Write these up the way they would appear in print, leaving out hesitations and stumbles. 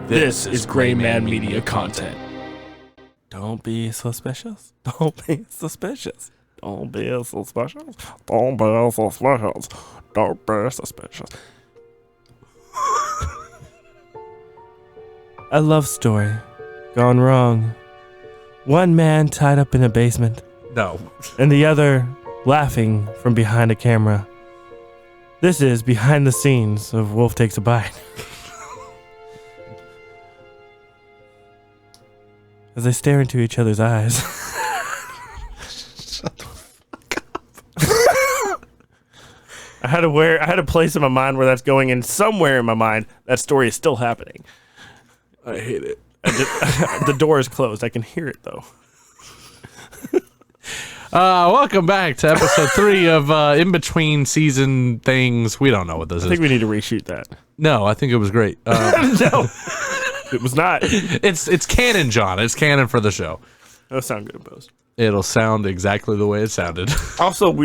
This is Gray Man Media content. Don't be suspicious. Don't be suspicious. Don't be suspicious. Don't be suspicious. Don't be suspicious. A love story gone wrong. One man tied up in a basement. No. And the other laughing from behind a camera. This is behind the scenes of Wolf Takes a Bite. As they stare into each other's eyes. Shut the fuck up. I had a place in my mind where that's going, and somewhere in my mind, that story is still happening. I hate it. The door is closed. I can hear it, though. Welcome back to episode 3 of In Between Season Things. We don't know what this is. I think we need to reshoot that. No, I think it was great. No, it was not. It's canon, John. It's canon for the show. That'll sound good in post. It'll sound exactly the way it sounded. Also,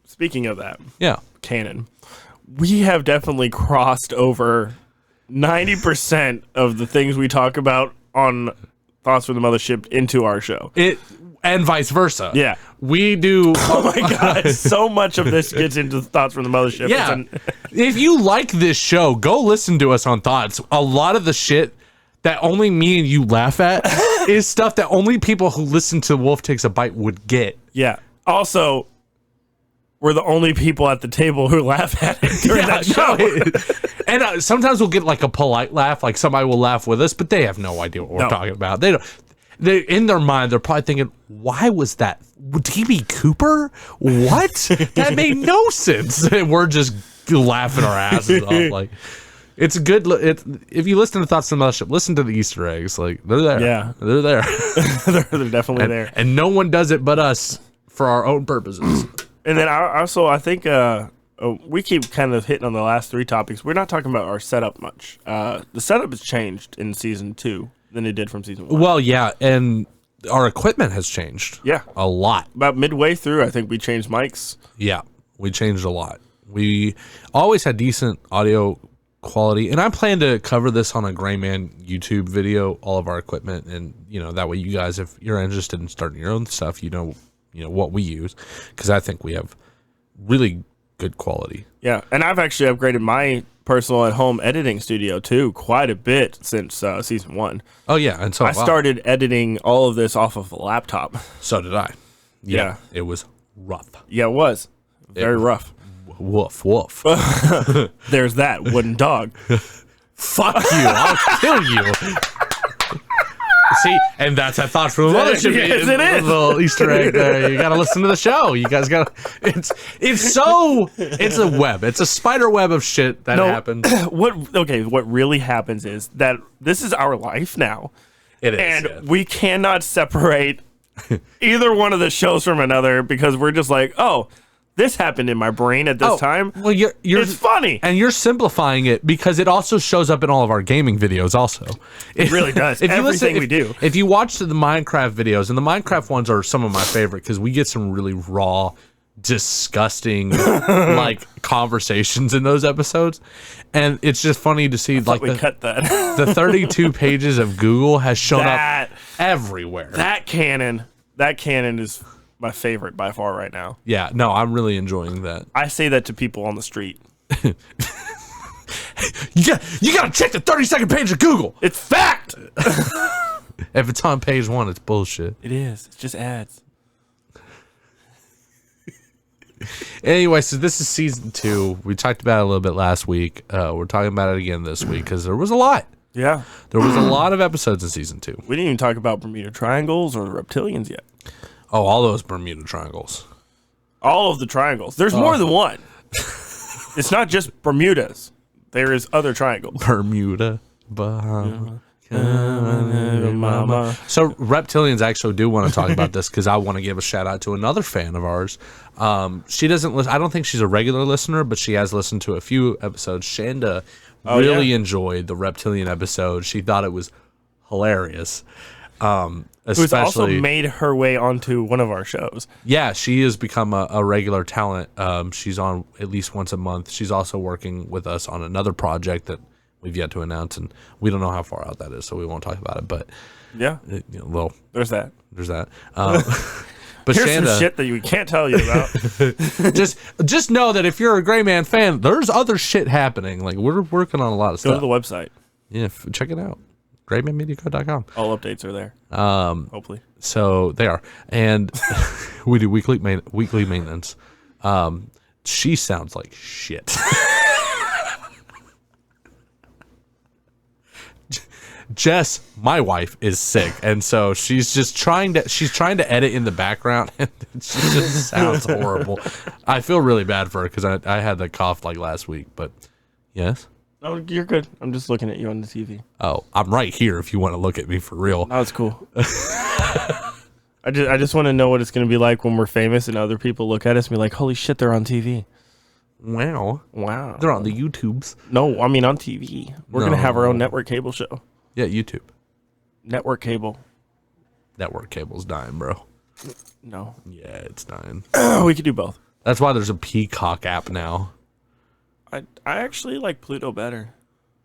speaking of that, Yeah. canon, we have definitely crossed over 90% of the things we talk about on Thoughts from the Mothership into our show. And vice versa. Yeah. We do. Oh my God. So much of this gets into Thoughts from the Mothership. Yeah. If you like this show, go listen to us on Thoughts. A lot of the shit that only me and you laugh at is stuff that only people who listen to Wolf Takes a Bite would get. Yeah. Also, we're the only people at the table who laugh at it during that show. And sometimes we'll get like a polite laugh, like somebody will laugh with us, but they have no idea what we're talking about. They don't. They in their mind, they're probably thinking, "Why was that? DB Cooper? What? That made no sense." And we're just laughing our asses off. Like, it's a good. If you listen to Thoughts from the Mothership, listen to the Easter eggs. Like, they're there. Yeah, they're there. they're definitely there. And no one does it but us for our own purposes. And then also, I think we keep kind of hitting on the last 3 topics. We're not talking about our setup much. The setup has changed in season 2 than it did from season 1. Well, yeah, and our equipment has changed. Yeah, a lot. About midway through, I think we changed mics. Yeah, we changed a lot. We always had decent audio quality, and I plan to cover this on a Gray Man YouTube video, all of our equipment, and that way you guys, if you're interested in starting your own stuff, you know what we use, because I think we have really good quality. Yeah, and I've actually upgraded my personal at home editing studio too quite a bit since season 1. Oh yeah, and so I started editing all of this off of a laptop. So did I. Yeah. It was rough. Yeah, it was very rough. Woof woof. There's that wooden dog. Fuck you! I'll kill you. See, and that's a Thoughts from the Mothership. Yes, it is. Little Easter egg there. You got to listen to the show. You guys got to. It's a web. It's a spider web of shit that happens. What really happens is that this is our life now. It is, and we cannot separate either one of the shows from another because we're just like, oh, this happened in my brain at this time. Well, it's funny. And you're simplifying it because it also shows up in all of our gaming videos also. It really does. Everything we do. If you watch the Minecraft videos, and the Minecraft ones are some of my favorite because we get some really raw, disgusting like conversations in those episodes. And it's just funny to see like cut that. The 32 pages of Google has shown up everywhere. That canon is my favorite by far right now. Yeah, no, I'm really enjoying that. I say that to people on the street. You gotta check the 32nd page of Google. It's fact. If it's on page 1, it's bullshit. It is. It's just ads. Anyway, so this is season 2. We talked about it a little bit last week. We're talking about it again this week because there was a lot. Yeah. There was a lot of episodes in season 2. We didn't even talk about Bermuda Triangles or the reptilians yet. Oh, all those Bermuda Triangles. All of the triangles. There's more than one. It's not just Bermudas. There is other triangles. Bermuda, Bahama. Mama. So reptilians actually do want to talk about this because I want to give a shout out to another fan of ours. She doesn't listen. I don't think she's a regular listener, but she has listened to a few episodes. Shanda really enjoyed the reptilian episode. She thought it was hilarious. Who's also made her way onto one of our shows. Yeah, she has become a regular talent. She's on at least once a month. She's also working with us on another project that we've yet to announce, and we don't know how far out that is, so we won't talk about it. But Yeah. Well, There's that. But Here's Shanda, some shit that we can't tell you about. just know that if you're a Gray Man fan, there's other shit happening. Like, we're working on a lot of Go stuff. to the website. Yeah, check it out. GraymanMediaCo.com. All updates are there. Hopefully. So they are, and we do weekly maintenance. She sounds like shit. Jess, my wife, is sick, and so she's trying to edit in the background, and she just sounds horrible. I feel really bad for her because I had the cough like last week, but yes. Oh, you're good. I'm just looking at you on the TV. Oh, I'm right here if you want to look at me for real. No, it's cool. I just want to know what it's going to be like when we're famous and other people look at us and be like, holy shit, they're on TV. Wow. They're on the YouTubes. No, I mean on TV. We're going to have our own network cable show. Yeah, YouTube. Network cable. Network cable's dying, bro. No. Yeah, it's dying. We could do both. That's why there's a Peacock app now. I actually like Pluto better.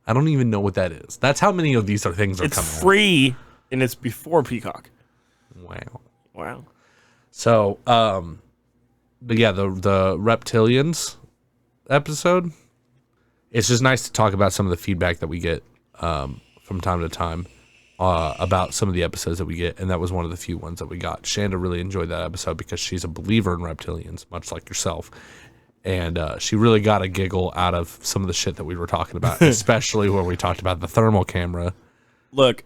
I don't even know what that is. That's how many of these things are it's coming free, and it's before Peacock. Wow. So, but yeah, the reptilians episode, it's just nice to talk about some of the feedback that we get from time to time about some of the episodes that we get, and that was one of the few ones that we got. Shanda really enjoyed that episode because she's a believer in reptilians, much like yourself, and she really got a giggle out of some of the shit that we were talking about, especially when we talked about the thermal camera. Look,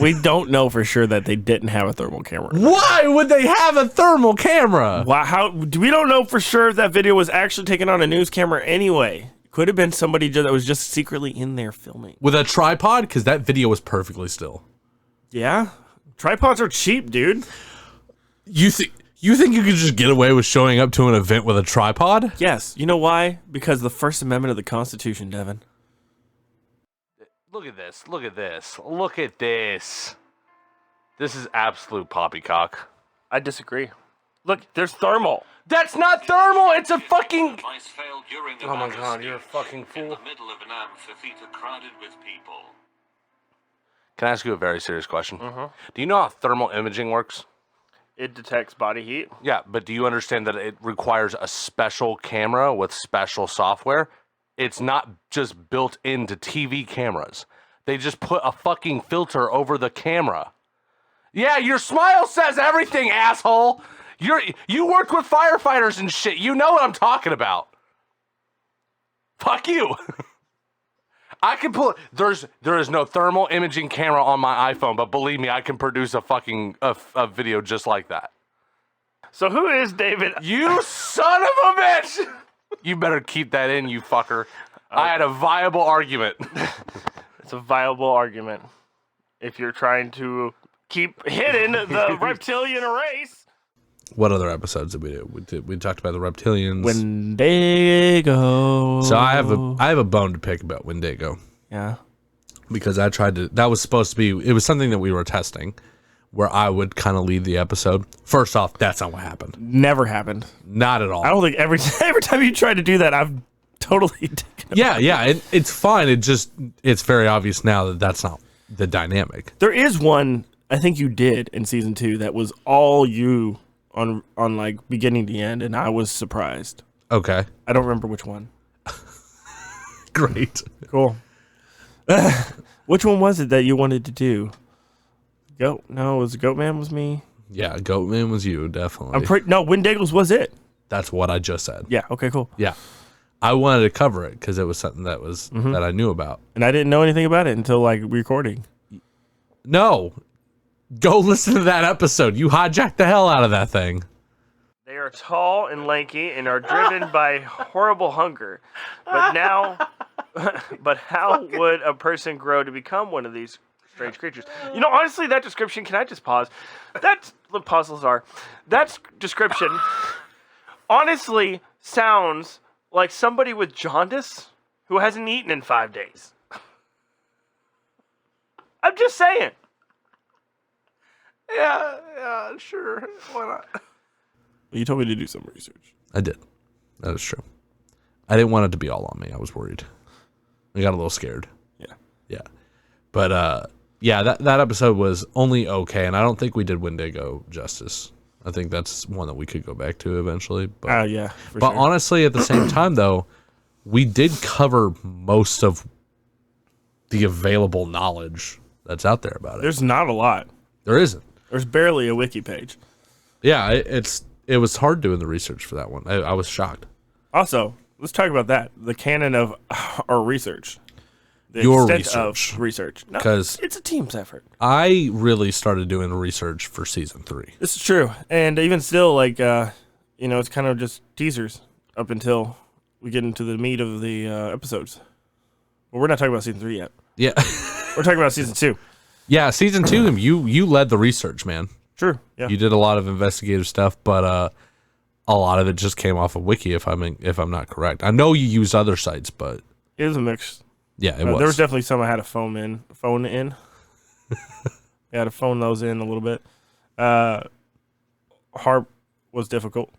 we don't know for sure that they didn't have a thermal camera. Why would they have a thermal camera? Why? We don't know for sure if that video was actually taken on a news camera anyway. Could have been somebody that was just secretly in there filming. With a tripod? Because that video was perfectly still. Yeah? Tripods are cheap, dude. You think you could just get away with showing up to an event with a tripod? Yes. You know why? Because the First Amendment of the Constitution, Devin. Look at this. Look at this. Look at this. This is absolute poppycock. I disagree. Look, there's thermal. That's not thermal. It's a fucking... Oh my God, you're a fucking fool. In the middle of an amphitheater crowded with people. Can I ask you a very serious question? Mm-hmm. Do you know how thermal imaging works? It detects body heat. Yeah, but do you understand that it requires a special camera with special software? It's not just built into TV cameras. They just put a fucking filter over the camera. Yeah, your smile says everything, asshole. You worked with firefighters and shit. You know what I'm talking about. Fuck you. I can pull. There is no thermal imaging camera on my iPhone, but believe me, I can produce a fucking a video just like that. So who is David? You son of a bitch! You better keep that in, you fucker. I had a viable argument. It's a viable argument. If you're trying to keep hidden the reptilian race. What other episodes did we do? We talked about the reptilians. Wendigo. So I have a bone to pick about Wendigo. Yeah. Because I tried to. That was supposed to be. It was something that we were testing, where I would kind of lead the episode. First off, that's not what happened. Never happened. Not at all. I don't think every time you try to do that, I've totally taken it. Yeah. It's fine. It's very obvious now that that's not the dynamic. There is one I think you did in season 2 that was all you on like beginning to end, and I was surprised. Okay. I don't remember which one. Great. Cool. Which one was it that you wanted to do? No, it was Goatman was me. Yeah, Goatman was you, definitely. No, Wendigos was it. That's what I just said. Yeah, okay, cool. Yeah. I wanted to cover it because it was something that was that I knew about. And I didn't know anything about it until like recording. No. Go listen to that episode. You hijacked the hell out of that thing. They are tall and lanky and are driven by horrible hunger. But how would a person grow to become one of these strange creatures? You know, honestly, that description, can I just pause? That description honestly sounds like somebody with jaundice who hasn't eaten in 5 days. I'm just saying. Yeah, sure. Why not? You told me to do some research. I did. That is true. I didn't want it to be all on me. I was worried. I got a little scared. Yeah. Yeah. But yeah, that episode was only okay, and I don't think we did Wendigo justice. I think that's one that we could go back to eventually. But Yeah. but Sure. honestly, at the same time though, we did cover most of the available knowledge that's out there about it. There's not a lot. There isn't. There's barely a wiki page. Yeah, it was hard doing the research for that one. I was shocked. Also, let's talk about that. The canon of our research. The Your extent research. of research. No, 'Cause- it's a team's effort. I really started doing research for season 3. This is true. And even still, like, it's kind of just teasers up until we get into the meat of the episodes. Well, we're not talking about season 3 yet. Yeah. We're talking about season 2. Yeah, season 2, you led the research, man. True. Yeah. You did a lot of investigative stuff, but a lot of it just came off of Wiki, if I'm not correct. I know you use other sites, but It was a mix. yeah, it was. There was definitely some I had to phone in. I had to phone those in a little bit. Harp was difficult.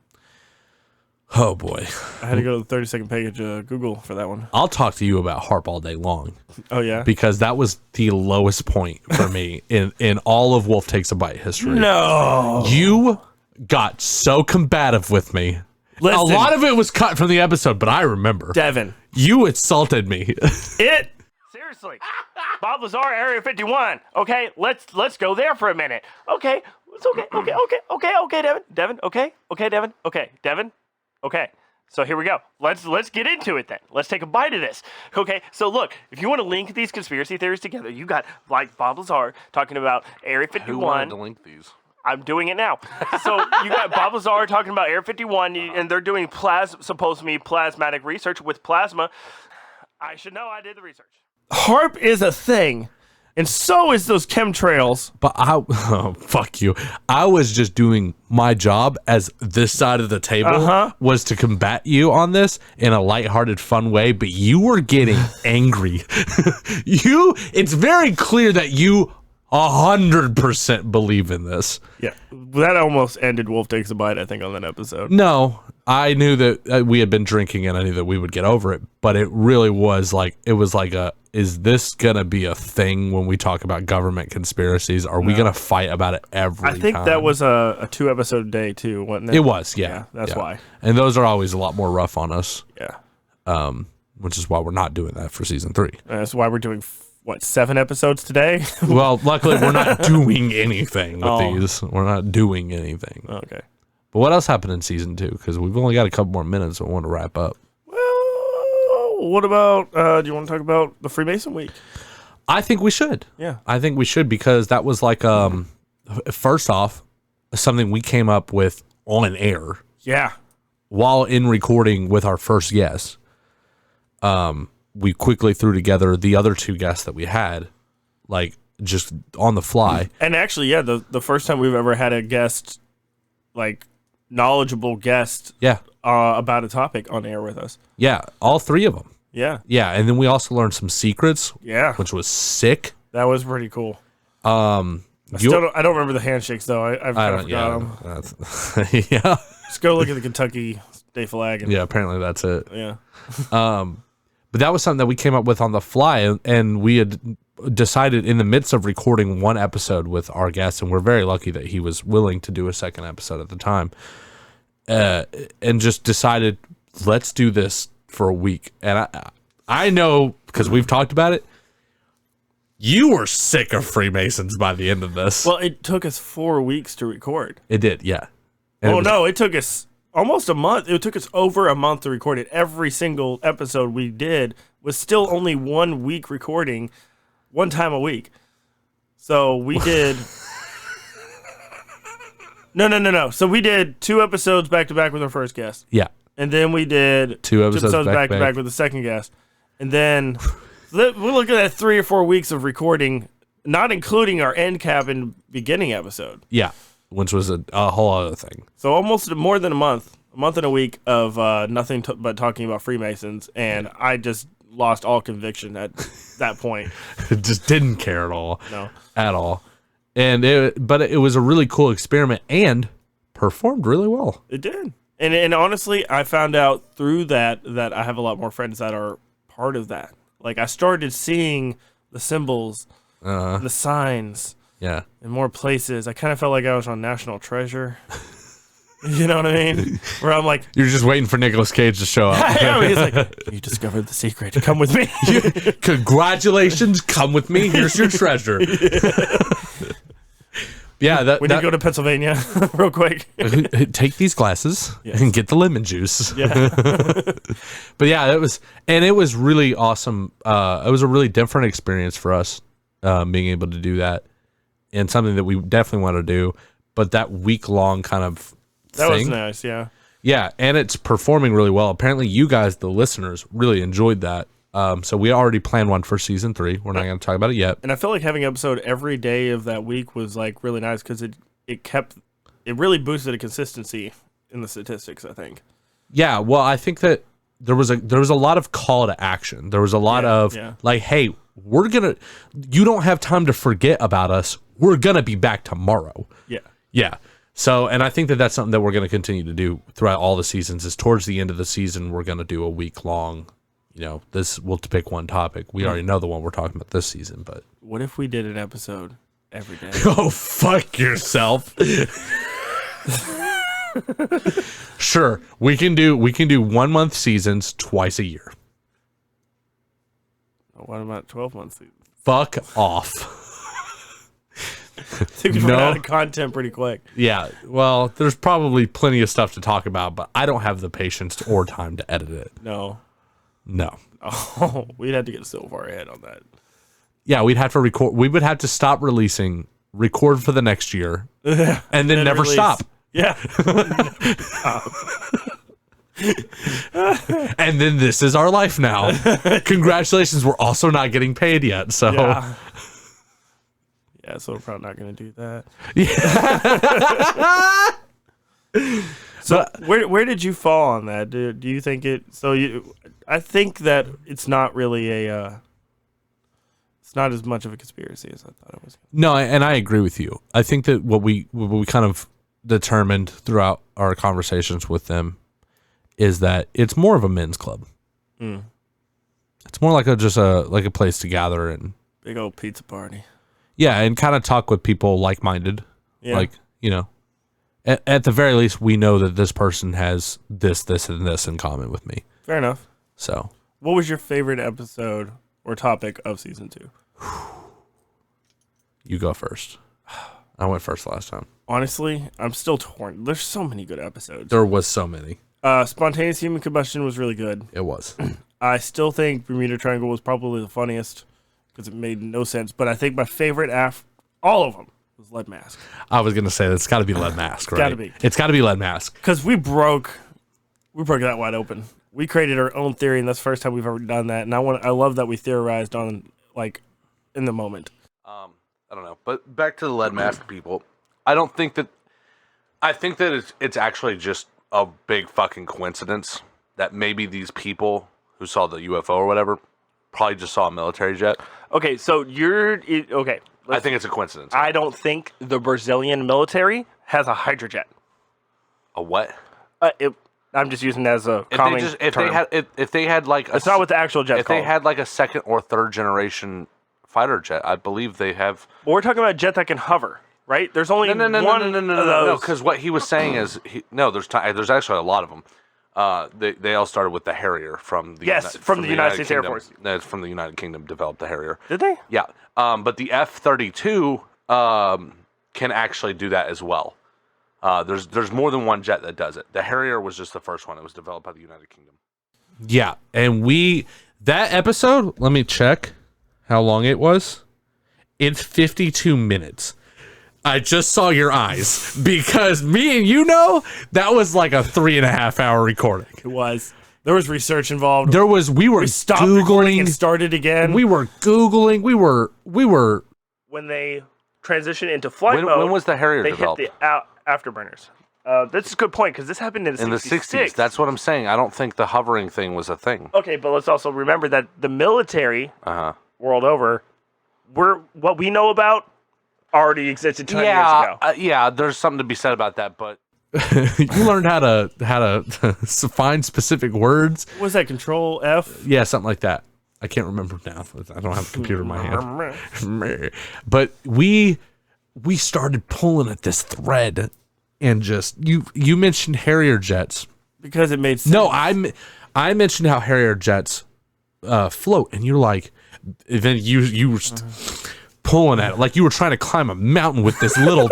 Oh boy, I had to go to the 30-second page of Google for that one. I'll talk to you about Harp all day long Oh, yeah? because that was the lowest point for me in all of Wolf Takes a Bite history. No. You got so combative with me. Listen, A lot of it was cut from the episode, but I remember. Devin. You insulted me. It. Seriously. Bob Lazar, Area 51. Okay, let's go there for a minute. Okay, it's okay, Devin. Okay, Devin. Okay. So here we go. Let's get into it then. Let's take a bite of this. Okay, so look, if you want to link these conspiracy theories together, you got like Bob Lazar talking about Area 51. link these? I'm doing it now. So you got Bob Lazar talking about Area 51, and they're doing supposed to be plasmatic research with plasma. I should know. I did the research. HARP is a thing, and so is those chemtrails. But fuck you. I was just doing my job as this side of the table was to combat you on this in a lighthearted, fun way, but you were getting angry. It's very clear that you 100% believe in this. Yeah, that almost ended Wolf Takes a Bite, I think, on that episode. No, I knew that we had been drinking and I knew that we would get over it, but it really was like, is this going to be a thing when we talk about government conspiracies? Are we going to fight about it every time? I think that was a 2-episode day, too, wasn't it? It was, yeah. That's why. And those are always a lot more rough on us. Yeah. Which is why we're not doing that for season 3. That's why we're doing, 7 episodes today? Well, luckily we're not doing anything with these. We're not doing anything. Okay. But what else happened in season 2? Because we've only got a couple more minutes, so I want to wrap up. Well, what about, do you want to talk about the Freemason week? I think we should. Yeah. I think we should because that was like, first off, something we came up with on air Yeah. while in recording with our first guest. We quickly threw together the other 2 guests that we had, like just on the fly. And actually, yeah, the first time we've ever had a guest, like knowledgeable guest, Yeah. about a topic on air with us. Yeah. All 3 of them. Yeah. Yeah. And then we also learned some secrets, Yeah. which was sick. That was pretty cool. I don't remember the handshakes though. I forgot them. Yeah. Just go look at the Kentucky state flag. And, Yeah. Apparently that's it. Yeah. But that was something that we came up with on the fly, and we had decided in the midst of recording one episode with our guest, and we're very lucky that he was willing to do a second episode at the time, and just decided, let's do this for a week. And I know, because we've talked about it, you were sick of Freemasons by the end of this. Well, it took us 4 weeks to record. It did, yeah. And It took us almost a month. It took us over a month to record it. Every single episode we did was still only 1 week recording, one time a week. So we did. No. So we did 2 episodes back to back with our first guest. Yeah. And then we did 2 episodes back to back with the second guest. And then we're looking at 3 or 4 weeks of recording, not including our end cap and beginning episode. Yeah. Which was a whole other thing. So almost more than a month and a week of nothing but talking about Freemasons. And I just lost all conviction at that point. Just didn't care at all. No. At all. But it was a really cool experiment and performed really well. It did. And honestly, I found out through that I have a lot more friends that are part of that. Like, I started seeing the symbols, the signs, Yeah. in more places. I kind of felt like I was on National Treasure. You know what I mean? Where I'm like, You're just waiting for Nicolas Cage to show up. he's like, you discovered the secret. Come with me. Congratulations, come with me. Here's your treasure. Yeah, We need to go to Pennsylvania real quick. take these glasses and get the lemon juice. Yeah. But yeah, it was really awesome. It was a really different experience for us, being able to do that, and something that we definitely want to do. But that week-long kind of That thing, was nice, yeah. yeah, and it's performing really well. Apparently, you guys, the listeners, really enjoyed that. So we already planned one for season 3. We're not going to talk about it yet. And I feel like having an episode every day of that week was like really nice because it really boosted the consistency in the statistics, I think. Yeah, well, I think that there was a lot of call to action. There was a lot of like, hey, you don't have time to forget about us. We're gonna be back tomorrow. Yeah. Yeah. So, and I think that that's something that we're going to continue to do throughout all the seasons. Is towards the end of the season, we're going to do a week long. We'll pick one topic. We already know the one we're talking about this season, but What if we did an episode every day? oh, fuck yourself. Sure, we can do 1 month seasons twice a year. What about 12 months? Fuck off. I think we run out of content pretty quick. Yeah, well, there's probably plenty of stuff to talk about, but I don't have the patience or time to edit it. No. No. We'd have to get so far ahead on that. Yeah, we'd have to record. We would have to stop releasing, record for the next year, and then never release. stop. Yeah. And then this is our life now. Congratulations, we're also not getting paid yet. So, yeah, so we're probably not going to do that. Yeah. So where did you fall on that? Do you think it? I think that it's not really it's not as much of a conspiracy as I thought it was. No, and I agree with you. I think that what we kind of determined throughout our conversations with them is that it's more of a men's club. Mm. It's more like a place to gather and Big old pizza party. yeah, and kind of talk with people like-minded. Yeah. Like, at the very least, we know that this person has this, and this in common with me. Fair enough. So, What was your favorite episode or topic of season 2? you go first. I went first last time. Honestly, I'm still torn. There's so many good episodes. There was so many. Spontaneous human combustion was really good. It was. I still think Bermuda Triangle was probably the funniest because it made no sense. But I think my favorite all of them was Lead Mask. I was gonna say it's got to be Lead Mask, right? Gotta be. It's got to be Lead Mask. Because we broke that wide open. We created our own theory, and that's the first time we've ever done that. And I love that we theorized on in the moment. I don't know, but back to the Lead Mask people. I think that it's actually just a big fucking coincidence that maybe these people who saw the UFO or whatever probably just saw a military jet. Okay, so okay. I think it's a coincidence. I don't think the Brazilian military has a hydrojet. A what? I'm just using it as a common term. If they had like It's not what the actual jet's if called. they had like a second or third generation fighter jet, I believe they have. Well, we're talking about a jet that can hover, right? There's only one of those. No, because what he was saying is there's actually a lot of them. They all started with the Harrier from the United States Air Force. That's from the United Kingdom. Developed the Harrier. Did they? Yeah. But the F-32 can actually do that as well. There's more than one jet that does it. The Harrier was just the first one. It was developed by the United Kingdom. Yeah, and that episode. Let me check how long it was. It's 52 minutes. I just saw your eyes because me and that was like a 3.5 hour recording. It was. There was research involved. We stopped recording and started again. We were Googling. We were. When they transitioned into flight mode. When was the Harrier they developed? hit the afterburners. That's a good point because this happened in the 60s. That's what I'm saying. I don't think the hovering thing was a thing. Okay, but let's also remember that the military world over, what we know about already existed 10 years ago. Yeah, there's something to be said about that, but you learned how to find specific words. What was that, Control F? Yeah, something like that. I can't remember now. I don't have a computer in my hand. But we started pulling at this thread, and just you mentioned Harrier jets because it made sense. No, I mentioned how Harrier jets float, and you're like, then you were pulling at it like you were trying to climb a mountain with this little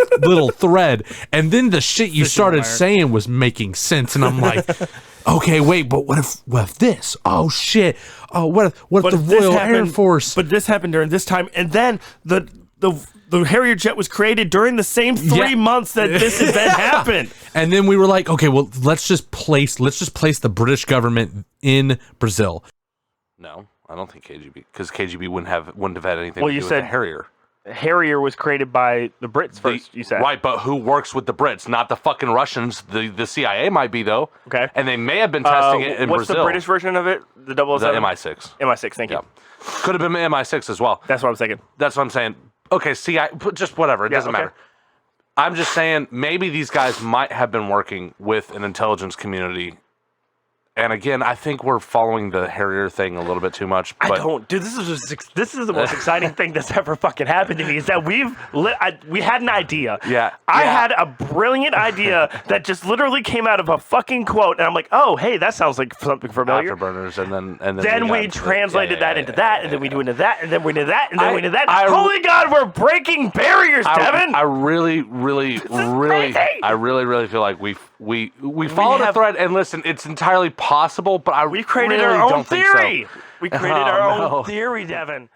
thread, and then the shit you started saying was making sense, and I'm like, okay, wait, but what if this? Oh shit! Oh, what if the Royal Air Force? But this happened during this time, and then the Harrier jet was created during the same 3 months that this event happened. And then we were like, okay, well, let's just place the British government in Brazil. No, I don't think KGB, because KGB wouldn't have had anything to do with the Harrier. Harrier was created by the Brits first, you said. Right, but who works with the Brits? Not the fucking Russians. The CIA might be, though. Okay. And they may have been testing it in what's Brazil. What's the British version of it? The 007? The MI6. MI6, thank you. Could have been MI6 as well. That's what I'm thinking. That's what I'm saying. Okay, just whatever. It doesn't matter. I'm just saying maybe these guys might have been working with an intelligence community. And again, I think we're following the Harrier thing a little bit too much. But I don't, dude. This is the most exciting thing that's ever fucking happened to me. Is that we had an idea. Yeah. I had a brilliant idea that just literally came out of a fucking quote, and I'm like, oh, hey, that sounds like something familiar. Afterburners, and then we translated that into that, and then we do into that, and then we into that, and then we into that. Holy God, we're breaking barriers, Devin. I really feel like we followed a thread, and listen, it's entirely possible, but we created our own theory. We created our own theory, Devin.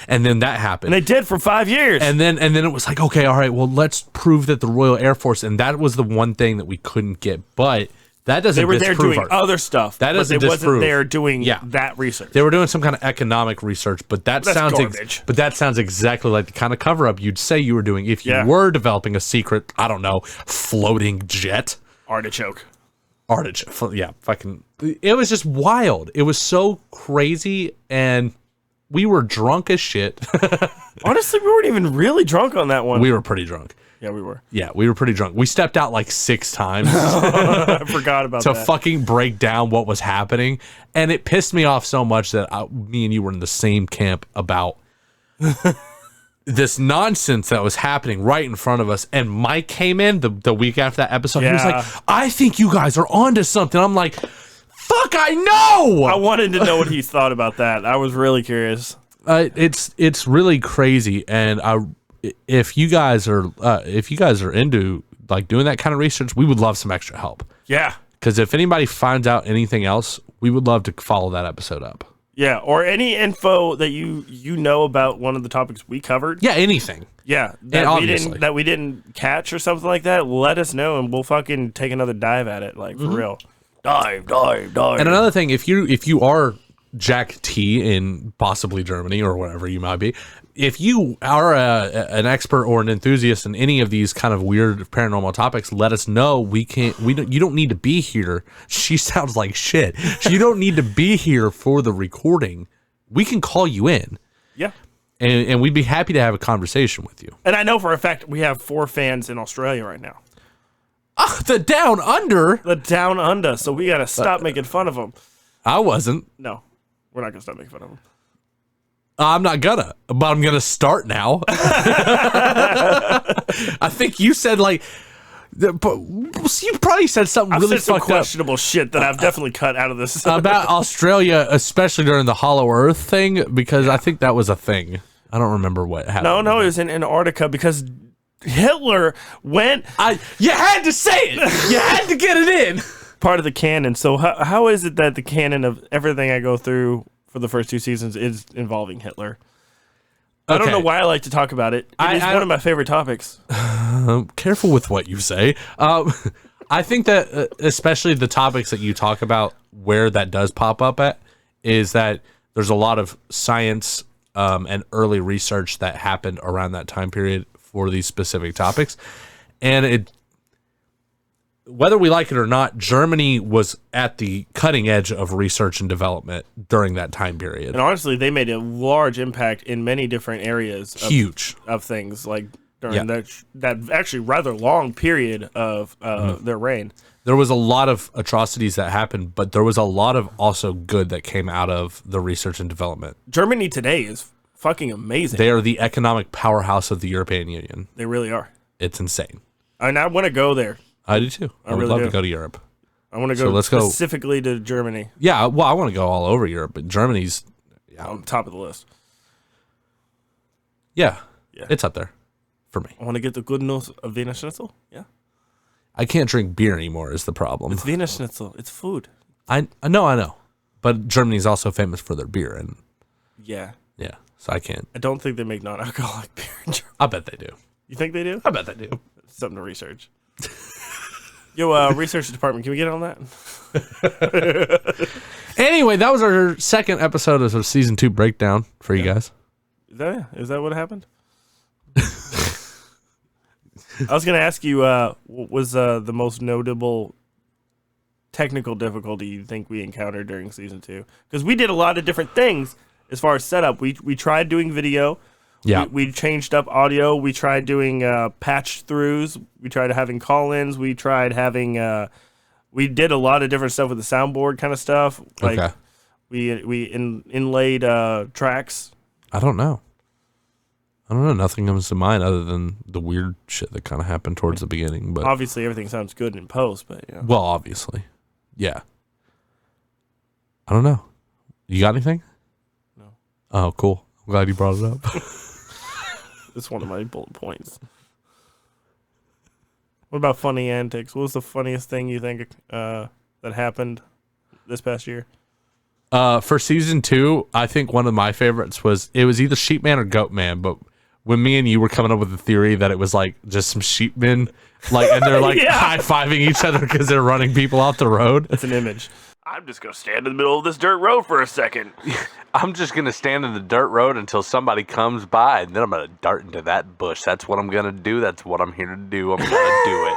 And then that happened. And they did for 5 years. And then it was like, okay, all right, well, let's prove that the Royal Air Force, and that was the one thing that we couldn't get, but that doesn't disprove. They were there doing other stuff. That doesn't disprove. Wasn't there doing that research. They were doing some kind of economic research, but that sounds garbage. But that sounds exactly like the kind of cover up you'd say you were doing if you were developing a secret, I don't know, floating jet. Artichoke. Yeah, fucking. It was just wild. It was so crazy, and we were drunk as shit. Honestly, we weren't even really drunk on that one. We were pretty drunk. Yeah, we were. Yeah, we were pretty drunk. We stepped out like 6 times. I forgot about that. To fucking break down what was happening, and it pissed me off so much that me and you were in the same camp about this nonsense that was happening right in front of us. And Mike came in the week after that episode. He was like, I think you guys are onto something. I'm like, fuck, I know. I wanted to know what he thought about that. I was really curious. It's really crazy. And if you guys are into like doing that kind of research, we would love some extra help. Yeah. Because if anybody finds out anything else, we would love to follow that episode up. Yeah, or any info that you know about one of the topics we covered. Yeah, anything. Yeah, that we didn't catch or something like that. Let us know, and we'll fucking take another dive at it, like for real. Dive. And another thing, if you are Jack T in possibly Germany or wherever you might be, if you are an expert or an enthusiast in any of these kind of weird paranormal topics, let us know. You don't need to be here. She sounds like shit. You don't need to be here for the recording. We can call you in. Yeah. And we'd be happy to have a conversation with you. And I know for a fact we have 4 fans in Australia right now. The Down Under? The Down Under. So we got to stop making fun of them. I wasn't. No, we're not going to stop making fun of them. I'm not gonna, but I'm gonna start now. I think you said like, but you probably said something really said some fucked up. Questionable shit that I've definitely cut out of this about Australia, especially during the Hollow Earth thing, because I think that was a thing. I don't remember what happened. No, it was in Antarctica because Hitler went. You had to say it. You had to get it in. Part of the canon. So how is it that the canon of everything I go through for the first 2 seasons is involving Hitler? I don't know why I like to talk about it. It's one of my favorite topics. Careful with what you say. I think that especially the topics that you talk about where that does pop up at is that there's a lot of science and early research that happened around that time period for these specific topics. And whether we like it or not, Germany was at the cutting edge of research and development during that time period. And honestly, they made a large impact in many different areas. Huge. Of things. Like during that actually rather long period of their reign. There was a lot of atrocities that happened, but there was a lot of also good that came out of the research and development. Germany today is fucking amazing. They are the economic powerhouse of the European Union. They really are. It's insane. And I want to go there. I do too. I would really love do. to go to Europe. I want to So go let's go. specifically to Germany. Yeah, well, I want to go all over Europe, but Germany's, On top of the list. yeah, Yeah. it's up there for me. I want to get the good news of Wiener Schnitzel. Yeah. I can't drink beer anymore is the problem. It's Wiener Schnitzel. It's food. I know. But Germany's also famous for their beer, and Yeah. yeah, so I can't. I don't think they make non-alcoholic beer in Germany. I bet they do. You think they do? I bet they do. Something to research. Yo, research department, can we get on that? Anyway, that was our second episode of season 2 breakdown for you guys. Is that what happened? I was going to ask you, what was the most notable technical difficulty you think we encountered during season 2? Because we did a lot of different things as far as setup. We tried doing video. Yeah. We changed up audio. We tried doing patch throughs. We tried having call-ins. We tried having. We did a lot of different stuff with the soundboard kind of stuff. Like Okay. we inlaid tracks. I don't know. Nothing comes to mind other than the weird shit that kind of happened towards the beginning. But Obviously, everything sounds good in post, but you know. well, obviously, yeah. I don't know. You got anything? No. Oh, cool. I'm glad you brought it up. It's one of my bullet points. What about funny antics? What was the funniest thing you think that happened this past year? For season 2, I think one of my favorites was it was either Sheepman or Goatman, but when me and you were coming up with the theory that it was like just some sheepmen, like, and they're like Yeah. high-fiving each other because they're running people off the road. That's an image. I'm just going to stand in the middle of this dirt road for a second. I'm just going to stand in the dirt road until somebody comes by, and then I'm going to dart into that bush. That's what I'm going to do. That's what I'm here to do. I'm going to do it.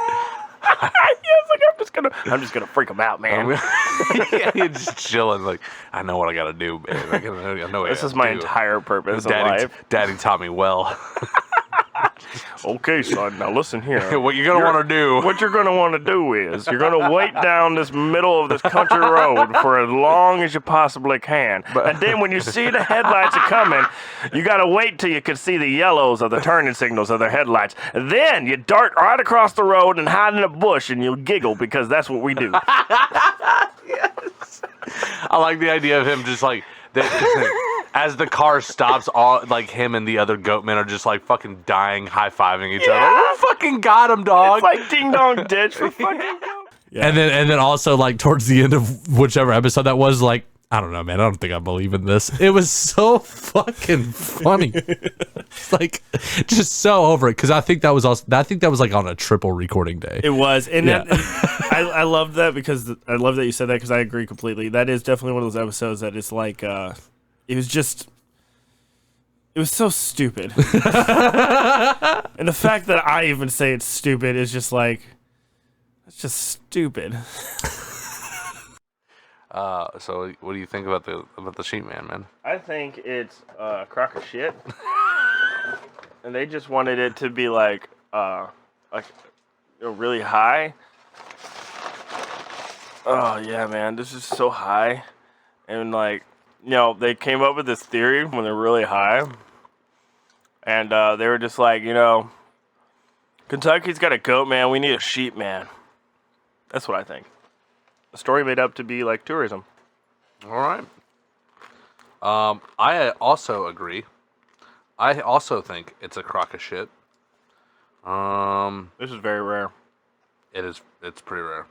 I'm just gonna freak them out, man. Yeah, you're just chilling. Like, I know what I got to do, babe. I know what I This is gotta my do. entire purpose in life. Daddy taught me well. Okay, son, now listen here. What you're going to want to do. What you're going to want to do is you're going to wait down this middle of this country road for as long as you possibly can. And then when you see the headlights are coming, you got to wait till you can see the yellows of the turning signals of their headlights. Then you dart right across the road and hide in a bush and you'll giggle because that's what we do. Yes. I like the idea of him just like as the car stops, all like him and the other goatmen are just like fucking dying, high-fiving each other. Oh, fucking got him, dog. It's like Ding Dong Ditch for fucking goat. Yeah. And then also like towards the end of whichever episode that was, like, I don't know, man. I don't think I believe in this. It was so fucking funny. It's like just so over it because I think that was like on a triple recording day. It was, and Yeah. I love that because I love that you said that because I agree completely. That is definitely one of those episodes that it's like it was so stupid, and the fact that I even say it's stupid is just like it's just stupid. So what do you think about the sheep man? I think it's a crock of shit. And they just wanted it to be like really high. Oh yeah, man, this is so high. And like, they came up with this theory when they're really high. And they were just like, Kentucky's got a goat man, we need a sheep man. That's what I think. A story made up to be like tourism. All right. I also agree. I also think it's a crock of shit. This is very rare. It's pretty rare.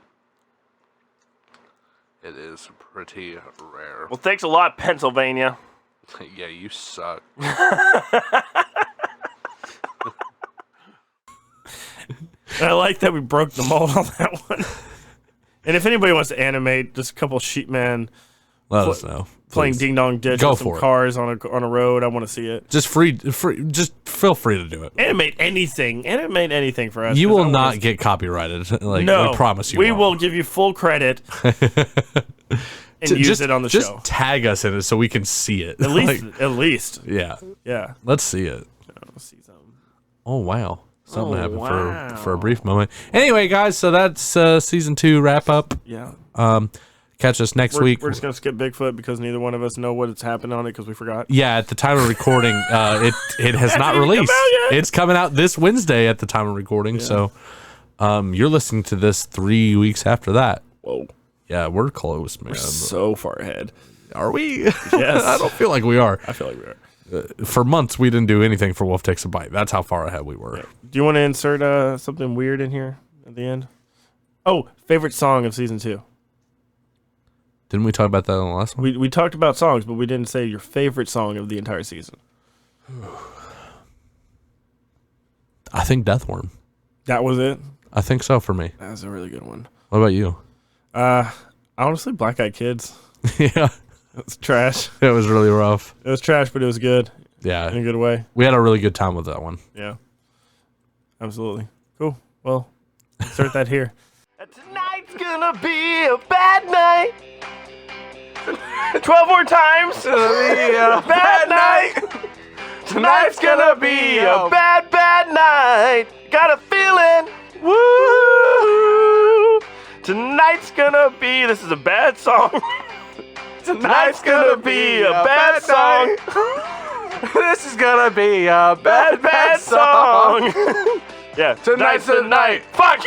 It is pretty rare. Well, thanks a lot, Pennsylvania. Yeah, you suck. And I like that we broke the mold on that one. And if anybody wants to animate just a couple sheepmen Let us know. playing please. Ding Dong Ditch Go with some for it. cars on a road, I want to see it. Just just feel free to do it. Animate anything for us. You 'cause I will wanna not get copyrighted. Like, No, we promise you. we won't. will give you full credit and use it on the just show. tag us in it so we can see it. At least, Like, at least, yeah. yeah. Let's see it. Let's see something. Oh wow. Something happened for a brief moment. Anyway, guys, so that's season 2 wrap up. Yeah. Catch us next week. We're just gonna skip Bigfoot because neither one of us know what it's happened on it because we forgot. Yeah, at the time of recording, it has not released. It's coming out this Wednesday at the time of recording. Yeah. So, you're listening to this 3 weeks after that. Whoa. Yeah, we're close, man. We're so far ahead. Are we? Yes. I don't feel like we are. I feel like we are. For months, we didn't do anything for Wolf Takes a Bite. That's how far ahead we were. Yeah. Do you want to insert something weird in here at the end? Oh, favorite song of season 2. Didn't we talk about that on the last one? We talked about songs, but we didn't say your favorite song of the entire season. I think Deathworm. That was it? I think so for me. That was a really good one. What about you? Honestly, Black Eyed Kids. Yeah. It was trash. It was really rough. It was trash, but it was good. Yeah. In a good way. We had a really good time with that one. Yeah. Absolutely. Cool. Well, insert that here. Tonight's gonna be a bad night. 12 more times. It's gonna be a bad night. Tonight's gonna be a bad, bad night. Got a feeling. Woo! Tonight's gonna be. This is a bad song. Tonight's gonna be a bad song. This is gonna be a bad, bad song. Yeah, tonight's the night. Fuck!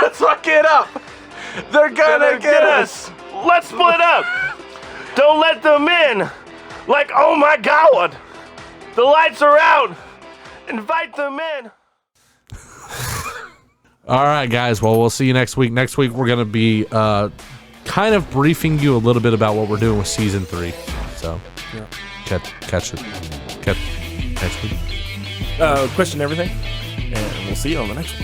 Let's fuck it up. They're gonna get us. Let's split up. Don't let them in. Like, oh my God. The lights are out. Invite them in. All right, guys. Well, we'll see you next week. Next week, we're going to be kind of briefing you a little bit about what we're doing with season 3. So, yeah. Catch it next week. Question everything. And we'll see you on the next one.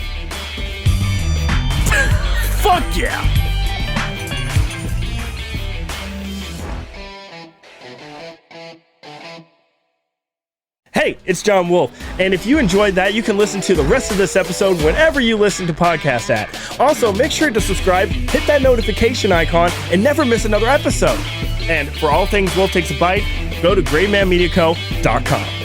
Fuck yeah! Hey, it's John Wolf, and if you enjoyed that, you can listen to the rest of this episode whenever you listen to podcasts at. Also, make sure to subscribe, hit that notification icon, and never miss another episode. And for all things Wolf Takes a Bite, go to GreatManMediaCo.com.